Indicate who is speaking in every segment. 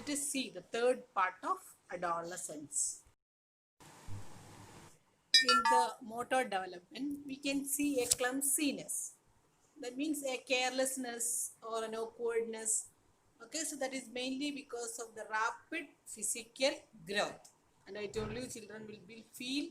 Speaker 1: Let us see the third part of adolescence. In the motor development, we can see a clumsiness. That means a carelessness or an awkwardness. Okay, so that is mainly because of the rapid physical growth. And I told you children will be feel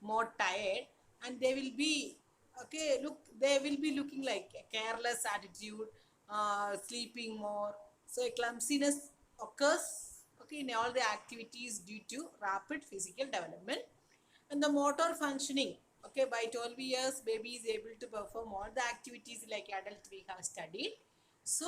Speaker 1: more tired and they will be they will be looking like a careless attitude, sleeping more. So a clumsiness occurs in all the activities due to rapid physical development. And the motor functioning, by 12 years baby is able to perform all the activities like adult we have studied. So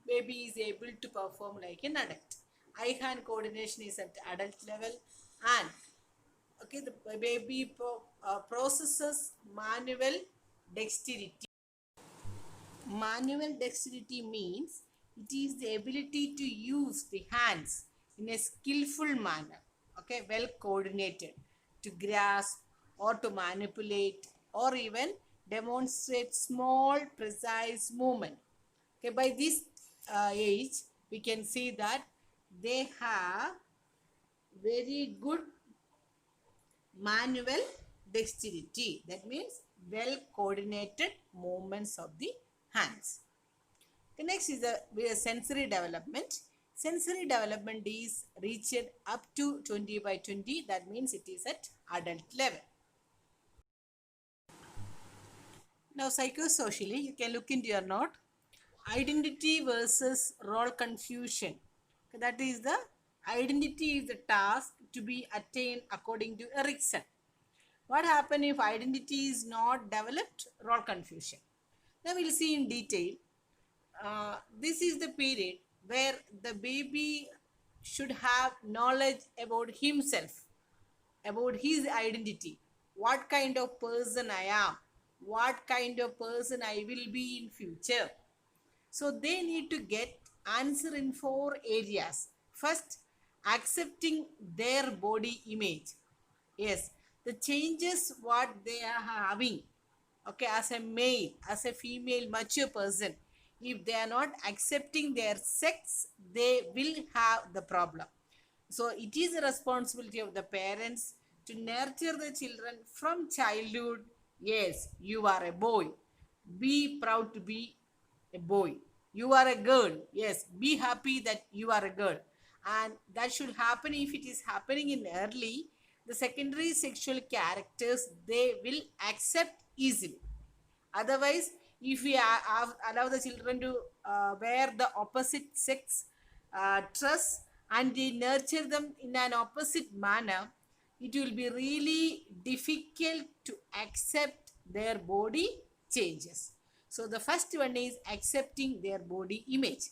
Speaker 1: baby is able to perform like an adult. Eye hand coordination is at adult level. And the baby processes manual dexterity. Manual dexterity means it is the ability to use the hands in a skillful manner, well coordinated, to grasp or to manipulate or even demonstrate small, precise movement. By this age, we can see that they have very good manual dexterity. That means well coordinated movements of the hands. The next is the sensory development. Sensory development is reached up to 20 by 20. That means it is at adult level. Now psychosocially, you can look into your note. Identity versus role confusion. That is the identity is the task to be attained according to Erikson. What happens if identity is not developed? Role confusion. Now we'll see in detail. This is the period where the baby should have knowledge about himself, about his identity, what kind of person I am, what kind of person I will be in future. So they need to get answer in 4 areas. First, accepting their body image. Yes, the changes what they are having. As a male, as a female mature person, if they are not accepting their sex, they will have the problem. So it is a responsibility of the parents to nurture the children from childhood. Yes, you are a boy. Be proud to be a boy. You are a girl. Yes, be happy that you are a girl. And that should happen. If it is happening in early, the secondary sexual characters, they will accept easily. Otherwise, if we allow the children to wear the opposite sex dress and they nurture them in an opposite manner, it will be really difficult to accept their body changes. So the first one is accepting their body image.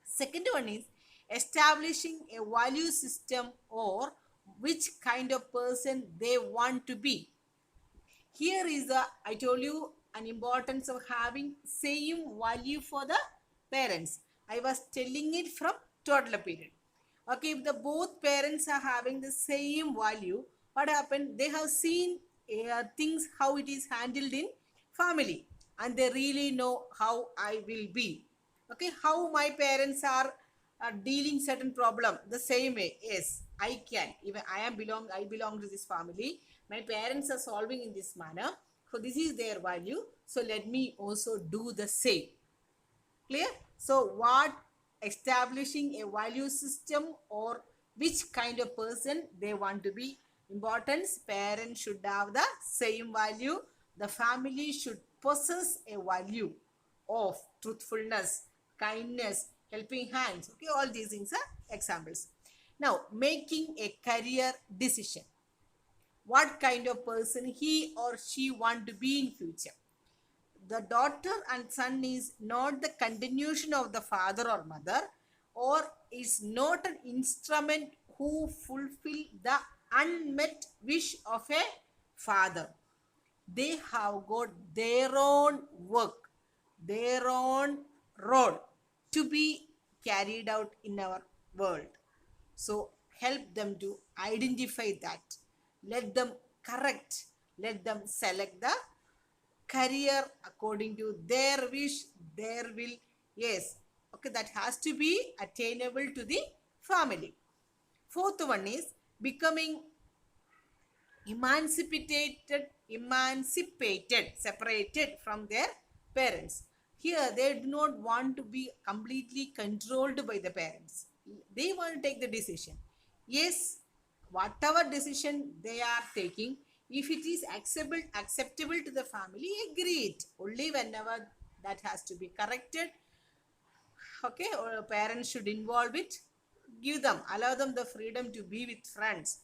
Speaker 1: Second one is establishing a value system or which kind of person they want to be. Here is I told you an importance of having same value for the parents. I was telling it from toddler period. If the both parents are having the same value, what happened? They have seen things how it is handled in family and they really know how I will be. How my parents are dealing certain problem the same way. Yes, I can. Even I belong to this family. My parents are solving in this manner. So this is their value. So let me also do the same. Clear? So what establishing a value system or which kind of person they want to be. Importance, parents should have the same value. The family should possess a value of truthfulness, kindness, helping hands. All these things are examples. Now, making a career decision. What kind of person he or she want to be in future. The daughter and son is not the continuation of the father or mother, or is not an instrument who fulfill the unmet wish of a father. They have got their own work, their own role to be carried out in our world. So help them to identify that. Let them correct, let them select the career according to their wish, their will. Yes, that has to be attainable to the family. Fourth one is becoming separated from their parents. Here, they do not want to be completely controlled by the parents. They want to take the decision. Yes, whatever decision they are taking, if it is acceptable to the family, agree it. Only whenever that has to be corrected, okay, or parents should involve it, allow them the freedom to be with friends.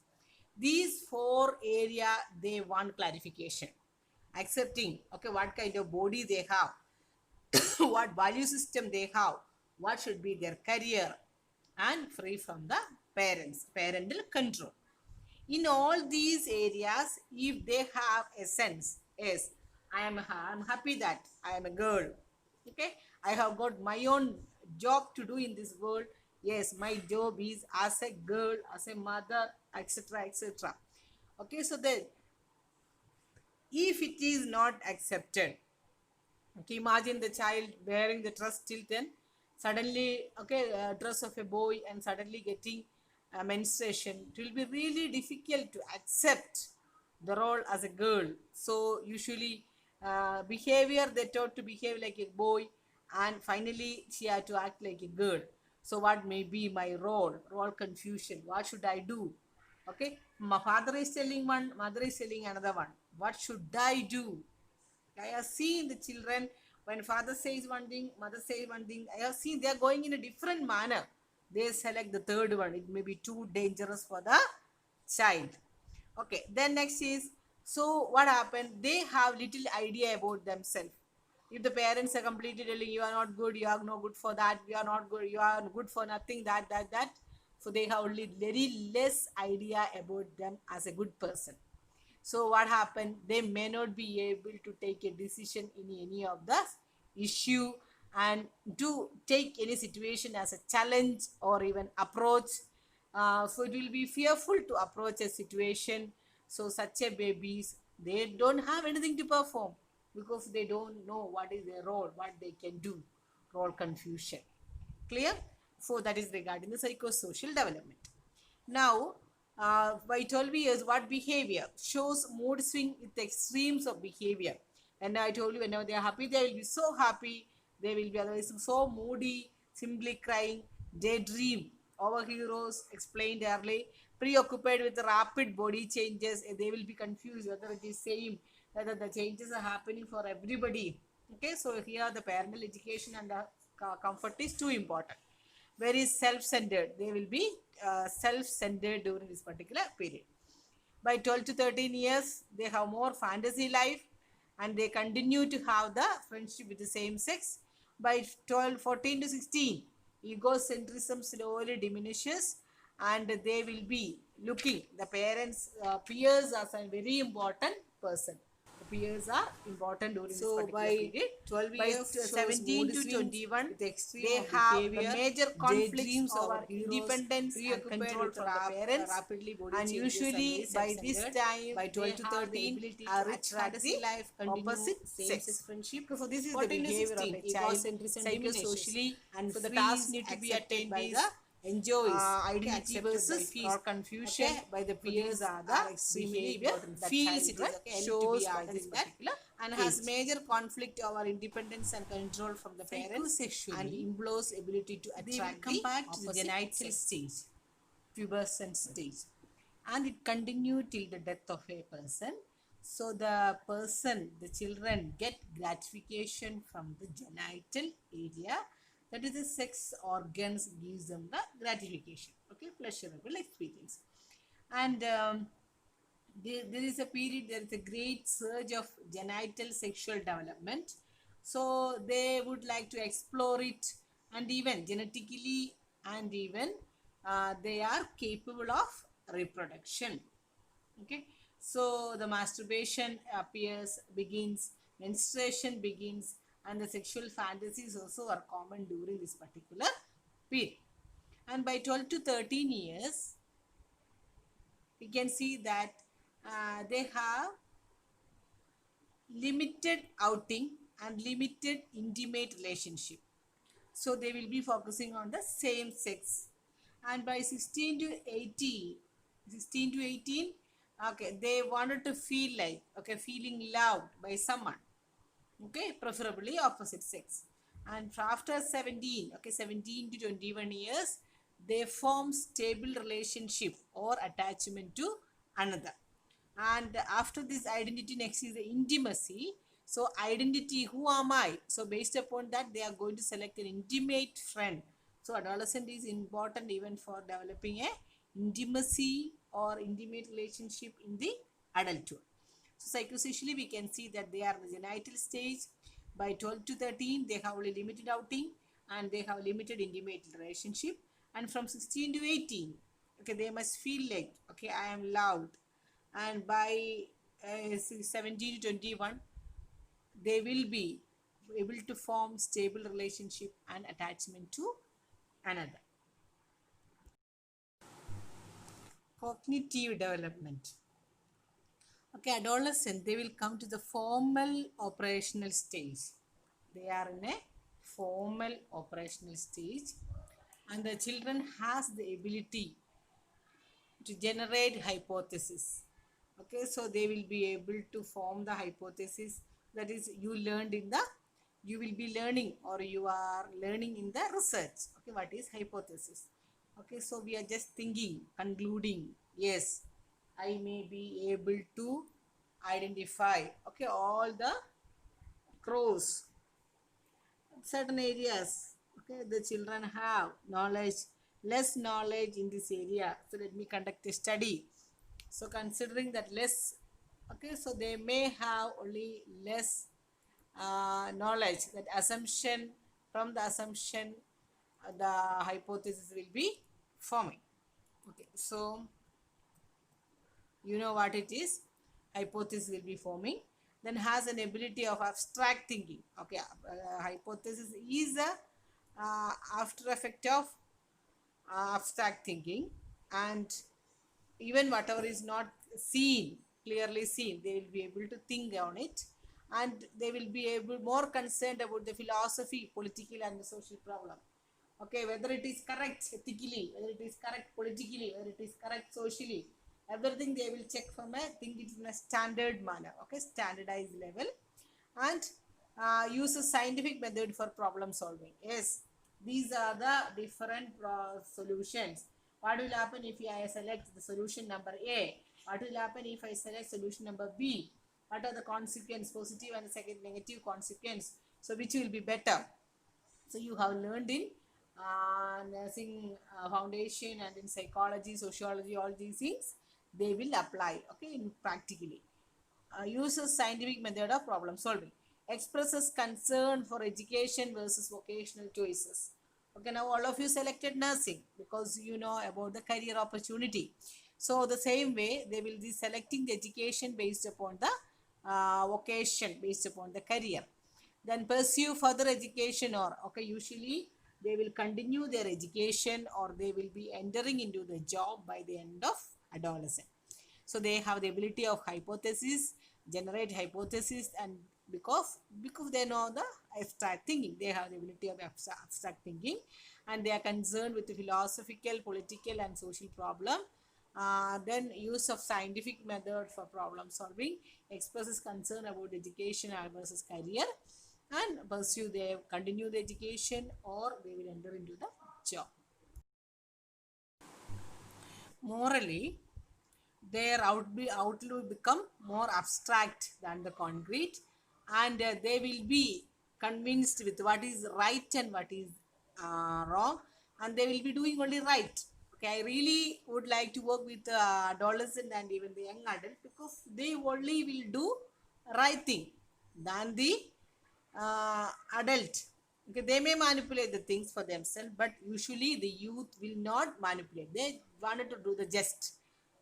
Speaker 1: These four area they want clarification. Accepting, okay, what kind of body they have, what value system they have, what should be their career, and free from the parental control. In all these areas, if they have a sense, yes, I'm happy that I am a girl, okay, I have got my own job to do in this world. Yes, my job is as a girl, as a mother, etc., etc. Okay, so then if it is not accepted, okay, imagine the child wearing the dress till then, suddenly, okay, dress of a boy and suddenly getting menstruation. It will be really difficult to accept the role as a girl. So usually behavior, they taught to behave like a boy, and finally she had to act like a girl. So what may be my role confusion, what should I do? Okay, my father is telling one, mother is telling another one, what should I do? I have seen the children, when father says one thing, mother says one thing, I have seen they are going in a different manner. They select the third one. It may be too dangerous for the child. Okay, then next is, so what happened? They have little idea about themselves. If the parents are completely telling you are not good, you are no good for that, you are not good, you are good for nothing, that. So they have only very less idea about them as a good person. So what happened? They may not be able to take a decision in any of the issue, and to take any situation as a challenge or even approach. So it will be fearful to approach a situation. So such a babies, they don't have anything to perform because they don't know what is their role, what they can do. Role confusion. Clear? So that is regarding the psychosocial development. Now, by 12 years, what behavior shows mood swing with extremes of behavior. And I told you, whenever they are happy, they will be so happy. They will be otherwise so moody, simply crying, daydream. Our heroes explained early, preoccupied with rapid body changes. They will be confused whether it is same, whether the changes are happening for everybody. Okay, so here the parental education and the comfort is too important. Very self-centered. They will be self-centered during this particular period. By 12 to 13 years, they have more fantasy life, and they continue to have the friendship with the same sex. By 12, 14 to 16, egocentrism slowly diminishes, and they will be looking the parents, peers as a very important person. The peers are important during this particular period. 12 years, 17 to 21, they have the major conflicts over independence and control from the parents. And usually by this time, by 12 to 13, are rich fantasy life, opposite sex friendship. So this is the behavior of a child, psychosocially, and so the tasks need to be attained by the enjoys identity versus fears or confusion by the peers are the behavior that feels it is shows by this particular and has major conflict over independence and control from the parents and improves ability to attract the genital stage, pubescent stage, and it continue till the death of a person. So the person, the children get gratification from the genital area, that is the sex organs gives them the gratification, okay, pleasurable experience. And there is a period, there is a great surge of genital sexual development. So they would like to explore it, and even genetically, and even they are capable of reproduction. Okay, so the masturbation appears, begins, menstruation begins, and the sexual fantasies also are common during this particular period. And by 12 to 13 years, we can see that they have limited outing and limited intimate relationship. So they will be focusing on the same sex, And by 16 to 18, okay, they wanted to feel like, okay, feeling loved by someone, okay, preferably opposite sex. And after 17, okay, 17 to 21 years, they form stable relationship or attachment to another. And after this identity, next is the intimacy. So identity, who am I? So based upon that, they are going to select an intimate friend. So adolescent is important even for developing a intimacy or intimate relationship in the adulthood. So psychosocially, we can see that they are in the genital stage. By 12 to 13, they have only limited outing and they have limited intimate relationship. And from 16 to 18, okay, they must feel like, okay, I am loved. And by 17 to 21, they will be able to form stable relationship and attachment to another. Cognitive development. Okay, adolescent, they will come to the formal operational stage. They are in a formal operational stage, and the children has the ability to generate hypothesis. Okay, so they will be able to form the hypothesis, that is you will be learning or you are learning in the research. Okay, what is hypothesis? Okay, so we are just thinking, concluding, yes, I may be able to identify, okay, all the crows certain areas. Okay, the children have knowledge, less knowledge in this area, so let me conduct a study. So considering that less, okay, so they may have only less knowledge, that assumption, from the assumption the hypothesis will be forming. Okay, so you know what it is, hypothesis will be forming. Then has an ability of abstract thinking. Okay, hypothesis is a after effect of abstract thinking, and even whatever is not seen, clearly seen, they will be able to think on it, and they will be able more concerned about the philosophy, political and the social problem. Okay, whether it is correct ethically, whether it is correct politically, whether it is correct socially, everything they will check from a think it in a standard manner. Okay, standardized level. And uses scientific method for problem solving. Yes, these are the different solutions. What will happen if I select the solution number A? What will happen if I select solution number B? What are the consequences, positive and the second negative consequence? So which will be better? So you have learned in nursing foundation and in psychology, sociology, all these things they will apply, okay, in practically. Uses scientific method of problem solving. Expresses concern for education versus vocational choices. Okay, now all of you selected nursing because you know about the career opportunity. So the same way they will be selecting the education based upon the vocation, based upon the career. Then pursue further education, or okay, usually they will continue their education or they will be entering into the job by the end of adolescent. So they have the ability of hypothesis, generate hypothesis, and because they know the abstract thinking, they have the ability of abstract thinking, and they are concerned with the philosophical, political and social problem. Then use of scientific method for problem solving, expresses concern about education versus career, and pursue they continue the education or they will enter into the job. Morally, their outlook become more abstract than the concrete, and they will be convinced with what is right and what is wrong, and they will be doing only right. Okay, I really would like to work with adolescent and even the young adult because they only will do right thing than the adult. Okay, they may manipulate the things for themselves, but usually the youth will not manipulate. They wanted to do the just.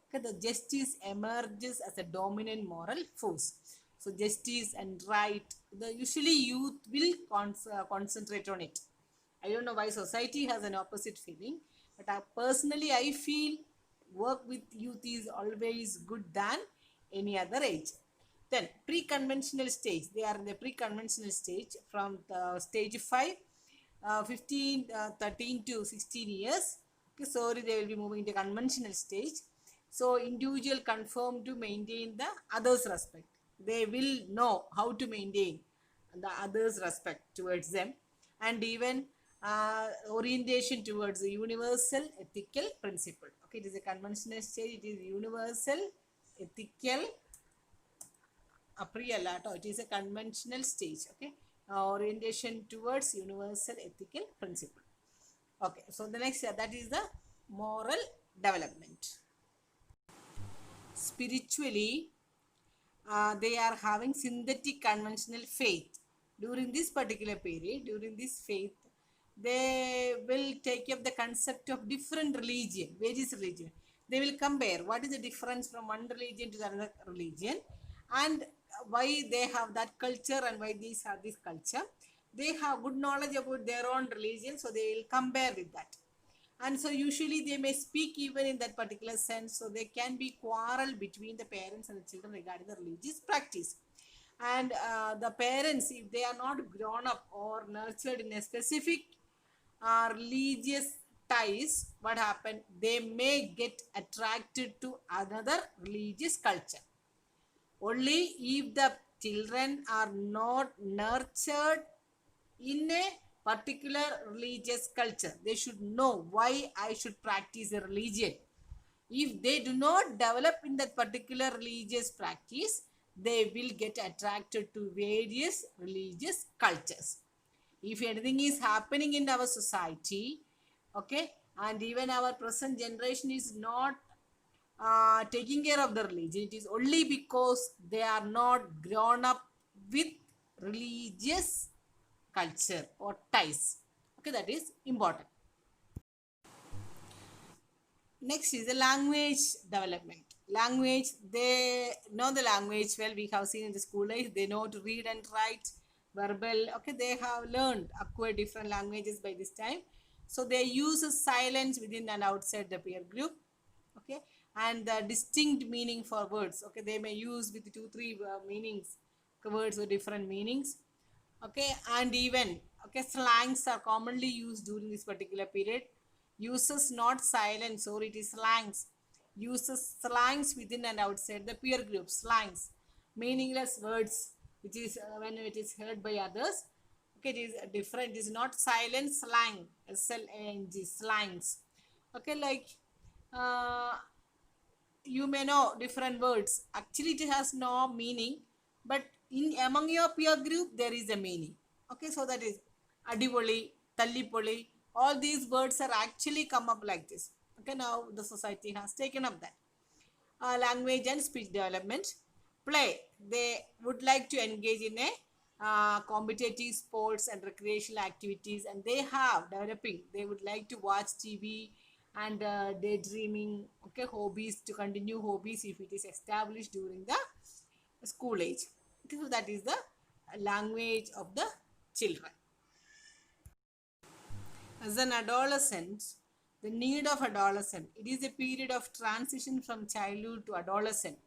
Speaker 1: Okay, the justice emerges as a dominant moral force. So justice and right, the usually youth will concentrate on it. I don't know why society has an opposite feeling, but personally I feel work with youth is always good than any other age. Then pre-conventional stage, they are in the pre-conventional stage from the stage 5, 15, 13 to 16 years. Okay, sorry, they will be moving to conventional stage. So individual conform to maintain the others' respect. They will know how to maintain the others' respect towards them, and even orientation towards the universal ethical principle. Okay, it is a conventional stage. It is universal ethical apriyalato. It is a conventional stage. Okay, orientation towards universal ethical principle. Okay, so the next that is the moral development. Spiritually, they are having synthetic conventional faith. During this particular period, during this faith, they will take up the concept of different religion, various religion. They will compare what is the difference from one religion to another religion, and why they have that culture and why these have this culture. They have good knowledge about their own religion, so they will compare with that. And so usually they may speak even in that particular sense, so there can be quarrel between the parents and the children regarding the religious practice. And the parents, if they are not grown up or nurtured in a specific religious ties, what happened, they may get attracted to another religious culture. Only if the children are not nurtured in a particular religious culture, they should know why I should practice a religion. If they do not develop in that particular religious practice, they will get attracted to various religious cultures. If anything is happening in our society, okay, and even our present generation is not taking care of the religion, it is only because they are not grown up with religious culture or ties. Okay, that is important. Next is the language development. Language, they know the language well. We have seen in the school life, they know to read and write, verbal. Okay, they have learned, acquired different languages by this time. So they use silence within and outside the peer group. Okay, and the distinct meaning for words. Okay, they may use with two, three meanings, words with different meanings. Okay, and even okay, slangs are commonly used during this particular period. Uses not silence, or it is slangs. Uses slangs within and outside the peer group. Slangs, meaningless words, which is when it is heard by others. Okay, it is different. It is not silent. Slang, SLANG, slangs. Okay, like uh, you may know different words. Actually, it has no meaning, but in among your peer group, there is a meaning. Okay, so that is adivoli, tallipoli. All these words are actually come up like this. Okay, now the society has taken up that. Language and speech development. Play. They would like to engage in a competitive sports and recreational activities, and they have developing. They would like to watch TV and daydreaming. Okay, hobbies, to continue hobbies if it is established during the school age. Okay, so that is the language of the children. As an adolescent, the need of adolescent, it is a period of transition from childhood to adolescent.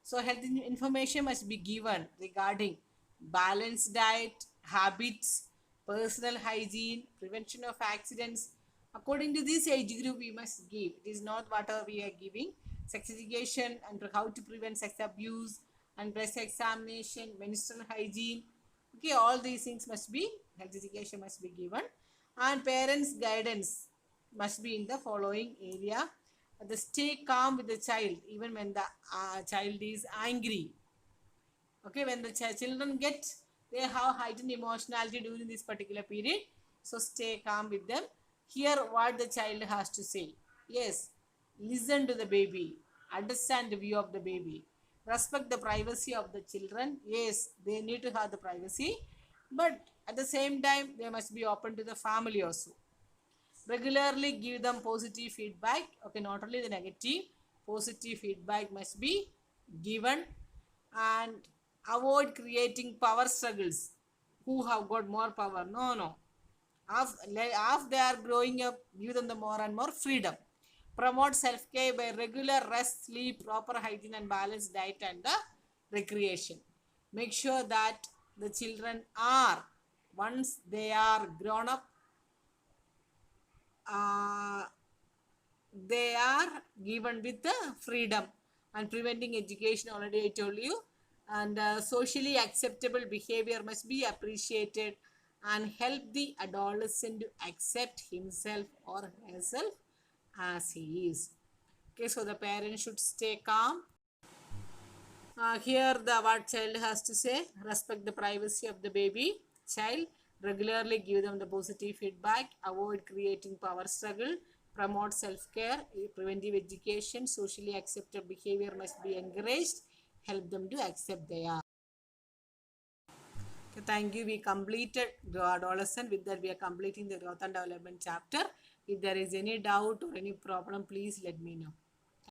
Speaker 1: So health information must be given regarding balanced diet, habits, personal hygiene, prevention of accidents. According to this age group, we must give. It is not whatever we are giving. Sex education and how to prevent sex abuse and breast examination, menstrual hygiene. Okay, all these things must be, health education must be given, and parents guidance must be in the following area. The stay calm with the child even when the child is angry. Okay, when the children get, they have heightened emotionality during this particular period, so stay calm with them. Hear what the child has to say. Yes, listen to the baby, understand the view of the baby, respect the privacy of the children. Yes, they need to have the privacy, but at the same time they must be open to the family also. Regularly give them positive feedback. Okay, not only the negative, positive feedback must be given. And avoid creating power struggles. Who have got more power? No, no. As they are growing up, give them the more and more freedom. Promote self-care by regular rest, sleep, proper hygiene and balanced diet and the recreation. Make sure that the children are, once they are grown up, uh, are given with the freedom. And preventing education, already I told you. And socially acceptable behavior must be appreciated and help the adolescent to accept himself or herself as he is. Okay, so the parent should stay calm. Here the what child has to say: respect the privacy of the baby child, regularly give them the positive feedback, avoid creating power struggle, promote self-care, preventive education, socially accepted behavior must be encouraged, help them to accept they are. Okay, thank you. We completed the adolescent. With that, we are completing the growth and development chapter. If there is any doubt or any problem, please let me know.